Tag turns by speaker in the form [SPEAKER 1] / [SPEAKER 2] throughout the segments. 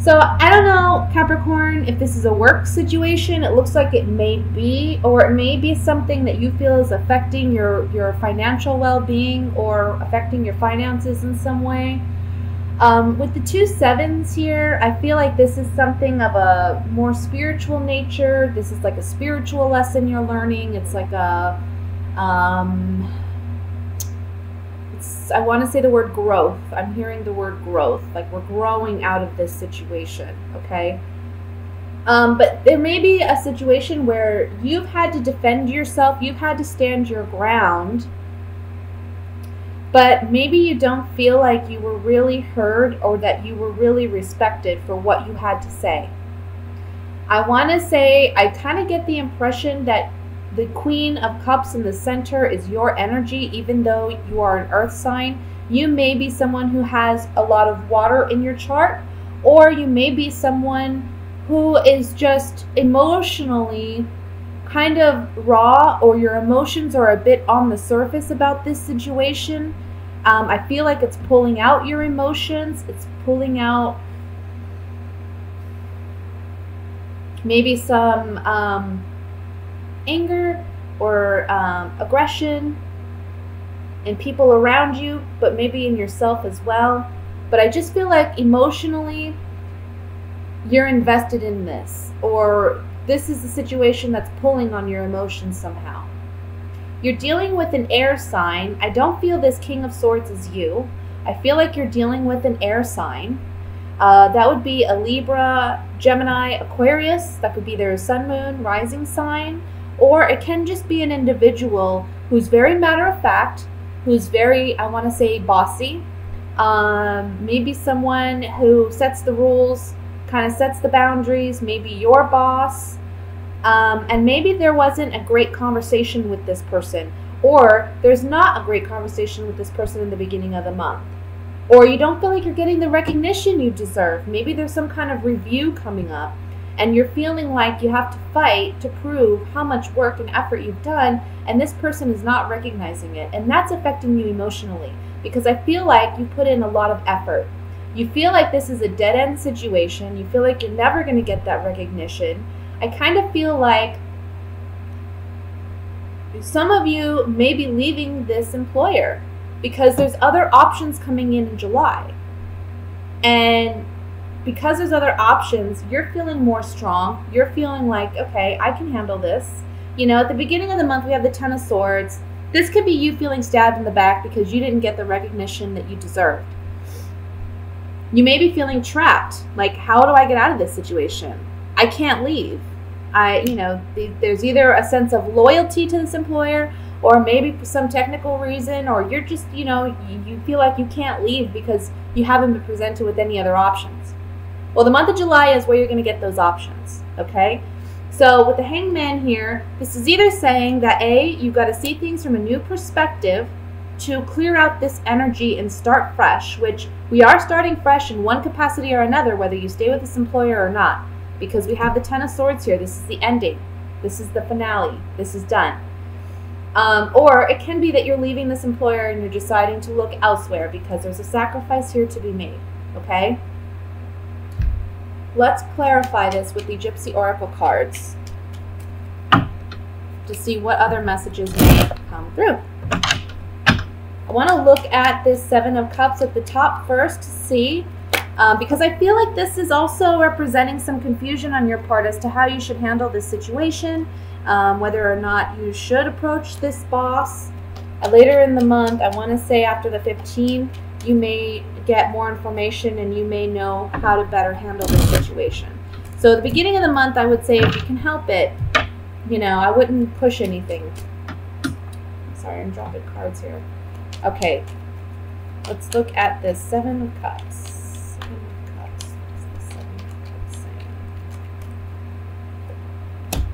[SPEAKER 1] So I don't know, Capricorn, if this is a work situation. It looks like it may be, or it may be something that you feel is affecting your financial well-being or affecting your finances in some way. With the 2 sevens here, I feel like this is something of a more spiritual nature. This is like a spiritual lesson you're learning. It's like a, I want to say the word growth. I'm hearing the word growth, like we're growing out of this situation, okay? But there may be a situation where you've had to defend yourself, you've had to stand your ground, but maybe you don't feel like you were really heard or that you were really respected for what you had to say. I want to say, I kind of get the impression that the Queen of Cups in the center is your energy, even though you are an earth sign. You may be someone who has a lot of water in your chart, or you may be someone who is just emotionally kind of raw, or your emotions are a bit on the surface about this situation. I feel like it's pulling out your emotions. It's pulling out maybe some anger or aggression in people around you, but maybe in yourself as well. But I just feel like emotionally you're invested in this, or this is a situation that's pulling on your emotions somehow. You're dealing with an air sign. I don't feel this King of Swords is you. I feel like you're dealing with an air sign. That would be a Libra, Gemini, Aquarius. That could be their sun, moon, rising sign. Or it can just be an individual who's very matter of fact, who's very, I want to say, bossy. Maybe someone who sets the rules, kind of sets the boundaries, maybe your boss. And maybe there wasn't a great conversation with this person, or there's not a great conversation with this person in the beginning of the month. Or you don't feel like you're getting the recognition you deserve. Maybe there's some kind of review coming up, and you're feeling like you have to fight to prove how much work and effort you've done, and this person is not recognizing it. And that's affecting you emotionally, because I feel like you put in a lot of effort. You feel like this is a dead-end situation. You feel like you're never going to get that recognition. I kind of feel like some of you may be leaving this employer because there's other options coming in July. And because there's other options, you're feeling more strong. You're feeling like, okay, I can handle this. You know, at the beginning of the month, we have the Ten of Swords. This could be you feeling stabbed in the back because you didn't get the recognition that you deserved. You may be feeling trapped. Like, how do I get out of this situation? I can't leave. There's either a sense of loyalty to this employer, or maybe for some technical reason, or you're just, you feel like you can't leave because you haven't been presented with any other options. Well, the month of July is where you're going to get those options, okay? So with the Hangman here, this is either saying that A, you've got to see things from a new perspective to clear out this energy and start fresh, which we are starting fresh in one capacity or another, whether you stay with this employer or not, because we have the Ten of Swords here. This is the ending. This is the finale. This is done. Or it can be that you're leaving this employer and you're deciding to look elsewhere because there's a sacrifice here to be made, okay? Let's clarify this with the Gypsy Oracle cards to see what other messages may come through. I want to look at this Seven of Cups at the top first to see, because I feel like this is also representing some confusion on your part as to how you should handle this situation, whether or not you should approach this boss. Later in the month, I want to say after the 15th, you may get more information and you may know how to better handle this situation. So at the beginning of the month, I would say if you can help it, I wouldn't push anything. Sorry, I'm dropping cards here. Okay, let's look at this Seven of Cups. Seven of Cups. What's the Seven of Cups saying?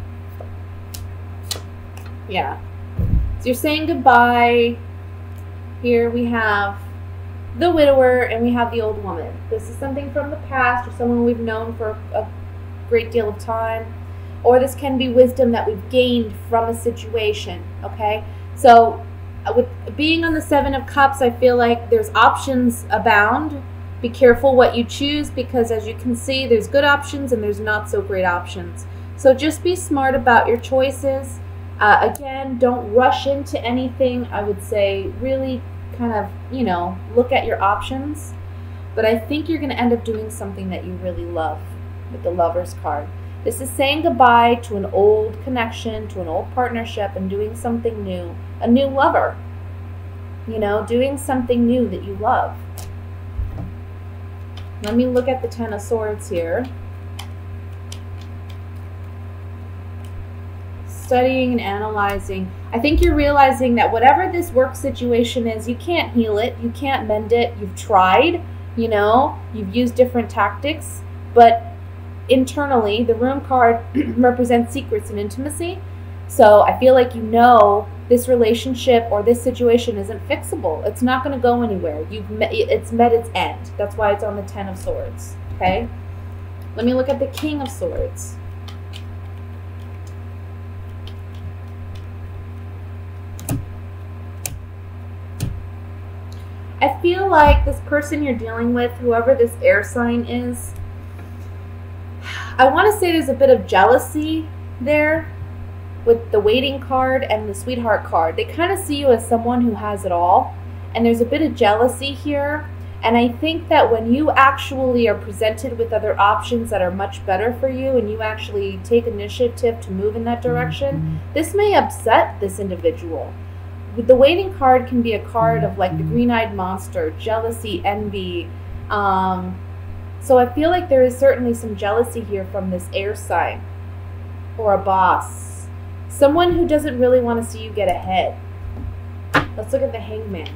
[SPEAKER 1] Yeah. So you're saying goodbye. Here we have the widower and we have the old woman. This is something from the past or someone we've known for a great deal of time. Or this can be wisdom that we've gained from a situation, okay? So with being on the Seven of Cups, I feel like there's options abound. Be careful what you choose, because as you can see, there's good options and there's not so great options. So just be smart about your choices. Again, don't rush into anything. I would say really kind of, you know, look at your options. But I think you're going to end up doing something that you really love with the Lover's card. This is saying goodbye to an old connection, to an old partnership, and doing something new. A new lover. You know, doing something new that you love. Let me look at the Ten of Swords here. Studying and analyzing. I think you're realizing that whatever this work situation is, you can't heal it. You can't mend it. You've tried, you know. You've used different tactics. But internally, the Room card represents secrets and intimacy. So I feel like you know this relationship or this situation isn't fixable. It's not going to go anywhere. It's met its end. That's why it's on the Ten of Swords. Okay? Let me look at the King of Swords. I feel like this person you're dealing with, whoever this air sign is, I want to say there's a bit of jealousy there with the Waiting card and the Sweetheart card. They kind of see you as someone who has it all, and there's a bit of jealousy here. And I think that when you actually are presented with other options that are much better for you, and you actually take initiative to move in that direction, this may upset this individual. The Waiting card can be a card of like the green-eyed monster, jealousy, envy. So I feel like there is certainly some jealousy here from this air sign or a boss. Someone who doesn't really want to see you get ahead. Let's look at the Hangman.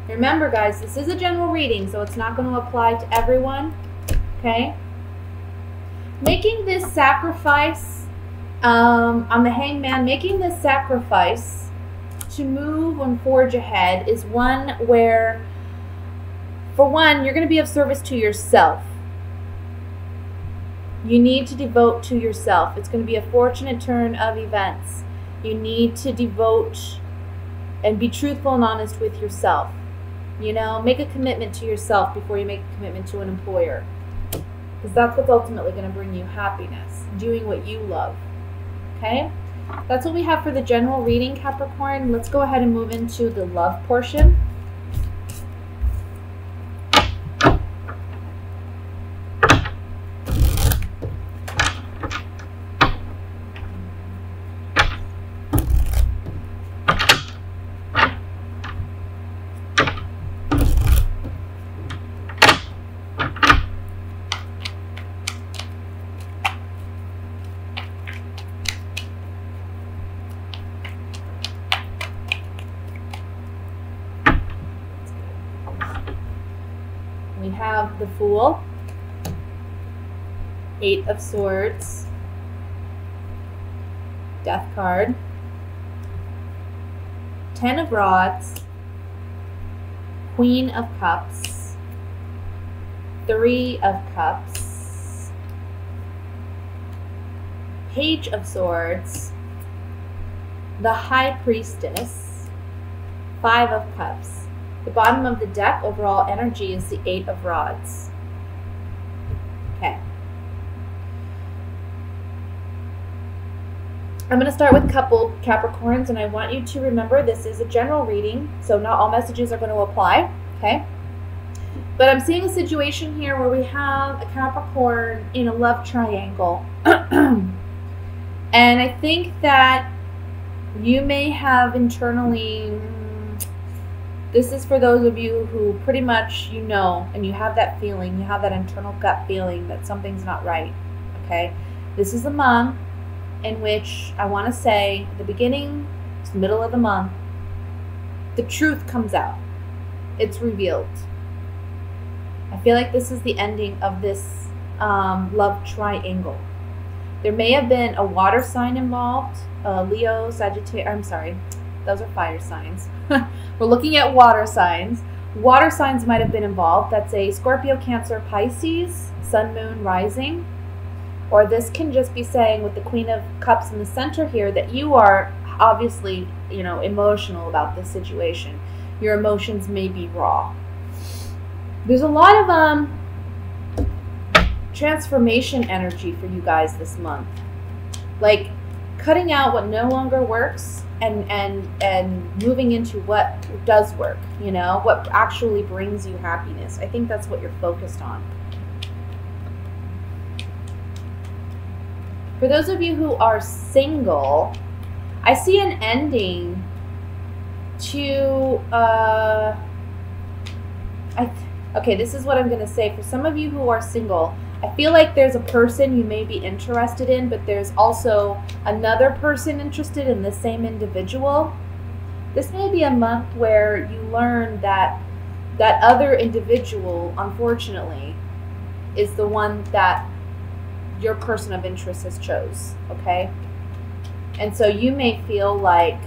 [SPEAKER 1] Remember, guys, this is a general reading, so it's not going to apply to everyone. Okay? Making this sacrifice, on the Hangman, making this sacrifice to move and forge ahead is one where, for one, you're going to be of service to yourself. You need to devote to yourself. It's going to be a fortunate turn of events. You need to devote and be truthful and honest with yourself. You know, make a commitment to yourself before you make a commitment to an employer. Because that's what's ultimately going to bring you happiness. Doing what you love. Okay? That's what we have for the general reading, Capricorn. Let's go ahead and move into the love portion. We have the Fool, Eight of Swords, Death card, Ten of Rods, Queen of Cups, Three of Cups, Page of Swords, the High Priestess, Five of Cups. The bottom of the deck, overall energy, is the Eight of Rods. Okay. I'm going to start with coupled Capricorns, and I want you to remember this is a general reading, so not all messages are going to apply, okay? But I'm seeing a situation here where we have a Capricorn in a love triangle. And I think that you may have internally... This is for those of you who pretty much, you know, and you have that feeling, you have that internal gut feeling that something's not right, okay? This is a month in which I want to say, at the beginning, it's the middle of the month, the truth comes out. It's revealed. I feel like this is the ending of this love triangle. There may have been a water sign involved, Leo, Sagittarius, I'm sorry, those are fire signs. We're looking at water signs. Water signs might have been involved. That's a Scorpio, Cancer, Pisces, Sun, Moon, Rising. Or this can just be saying with the Queen of Cups in the center here that you are obviously, you know, emotional about this situation. Your emotions may be raw. There's a lot of transformation energy for you guys this month. Like cutting out what no longer works and moving into what does work, you know, what actually brings you happiness. I think that's what you're focused on. For those of you who are single, I see an ending to okay, this is what I'm going to say. For some of you who are single, I feel like there's a person you may be interested in, but there's also another person interested in the same individual. This may be a month where you learn that that other individual, unfortunately, is the one that your person of interest has chose, okay? And so you may feel like,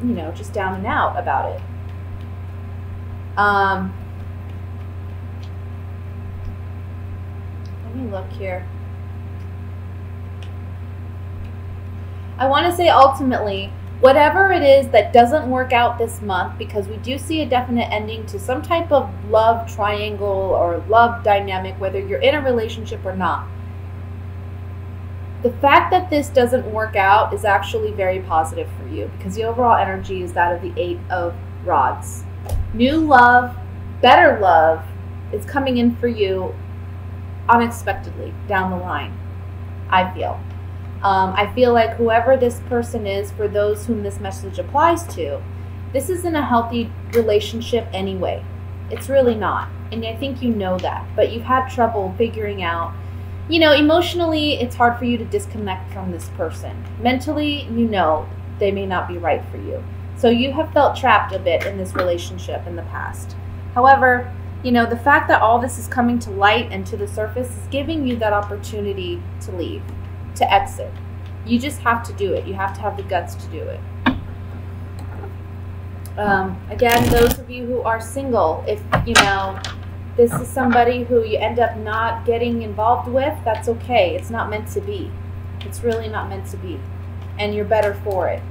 [SPEAKER 1] you know, just down and out about it. Let me look here. I want to say ultimately, whatever it is that doesn't work out this month, because we do see a definite ending to some type of love triangle or love dynamic, whether you're in a relationship or not. The fact that this doesn't work out is actually very positive for you, because the overall energy is that of the 8 of Rods. New love, better love is coming in for you unexpectedly down the line, I feel. I feel like whoever this person is, for those whom this message applies to, this isn't a healthy relationship anyway. It's really not. And I think you know that. But you've had trouble figuring out, you know, emotionally, it's hard for you to disconnect from this person. Mentally, you know they may not be right for you. So you have felt trapped a bit in this relationship in the past. However, you know, the fact that all this is coming to light and to the surface is giving you that opportunity to leave, to exit. You just have to do it. You have to have the guts to do it. Again, those of you who are single, if, you know, this is somebody who you end up not getting involved with, that's okay. It's not meant to be. It's really not meant to be. And you're better for it.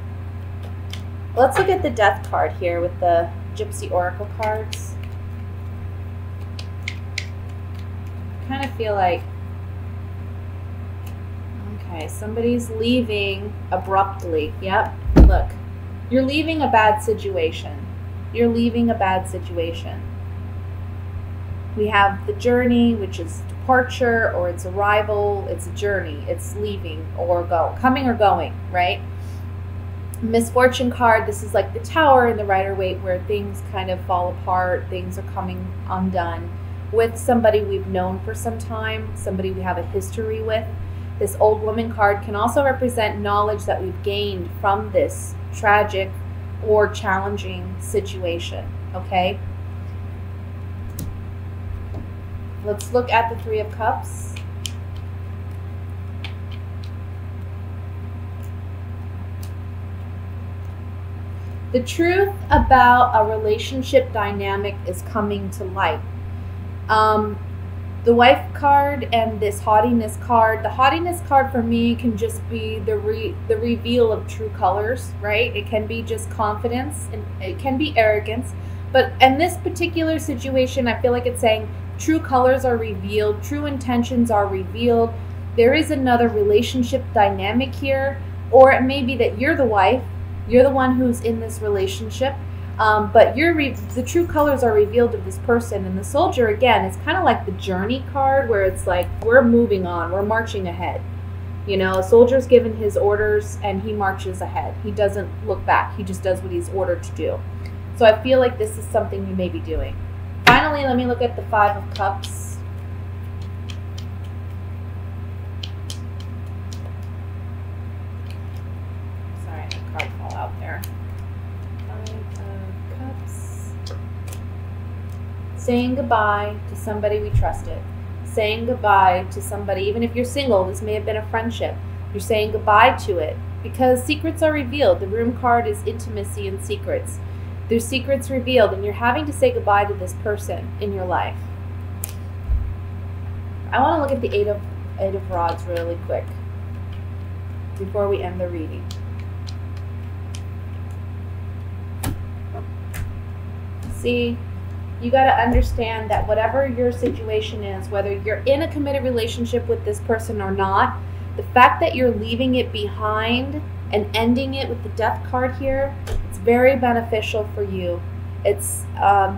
[SPEAKER 1] Let's look at the Death card here with the Gypsy Oracle cards. I kind of feel like, okay, somebody's leaving abruptly. Yep, look. You're leaving a bad situation. You're leaving a bad situation. We have the Journey, which is departure, or it's arrival. It's a journey. It's leaving or coming or going, right? Misfortune card, this is like the Tower in the Rider-Waite, where things kind of fall apart, things are coming undone with somebody we've known for some time, somebody we have a history with. This Old Woman card can also represent knowledge that we've gained from this tragic or challenging situation, okay? Let's look at the Three of Cups. The truth about a relationship dynamic is coming to light. The Wife card and this Haughtiness card. The Haughtiness card for me can just be the reveal of true colors, right? It can be just confidence and it can be arrogance. But in this particular situation, I feel like it's saying true colors are revealed, true intentions are revealed. There is another relationship dynamic here, or it may be that you're the wife. You're the one who's in this relationship, but the true colors are revealed of this person. And the Soldier, again, is kind of like the Journey card, where it's like we're moving on, we're marching ahead. You know, a soldier's given his orders and he marches ahead. He doesn't look back. He just does what he's ordered to do. So I feel like this is something you may be doing. Finally, let me look at the Five of Cups. Out there. Five of Cups. Saying goodbye to somebody we trusted. Saying goodbye to somebody, even if you're single, this may have been a friendship. You're saying goodbye to it because secrets are revealed. The Room card is intimacy and secrets. There's secrets revealed, and you're having to say goodbye to this person in your life. I want to look at the Eight of Rods really quick before we end the reading. See, you got to understand that whatever your situation is, whether you're in a committed relationship with this person or not, the fact that you're leaving it behind and ending it with the death card here, it's very beneficial for you. It's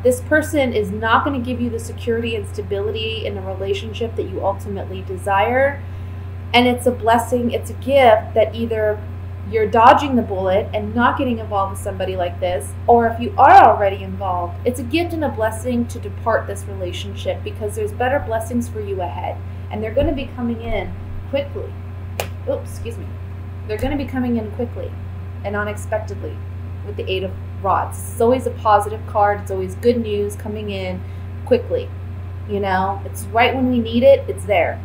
[SPEAKER 1] this person is not going to give you the security and stability in a relationship that you ultimately desire. And it's a blessing, it's a gift that either you're dodging the bullet and not getting involved with somebody like this, or if you are already involved, it's a gift and a blessing to depart this relationship, because there's better blessings for you ahead. And they're going to be coming in quickly. Oops, excuse me. They're going to be coming in quickly and unexpectedly with the Eight of Rods. It's always a positive card. It's always good news coming in quickly. You know, it's right when we need it, it's there.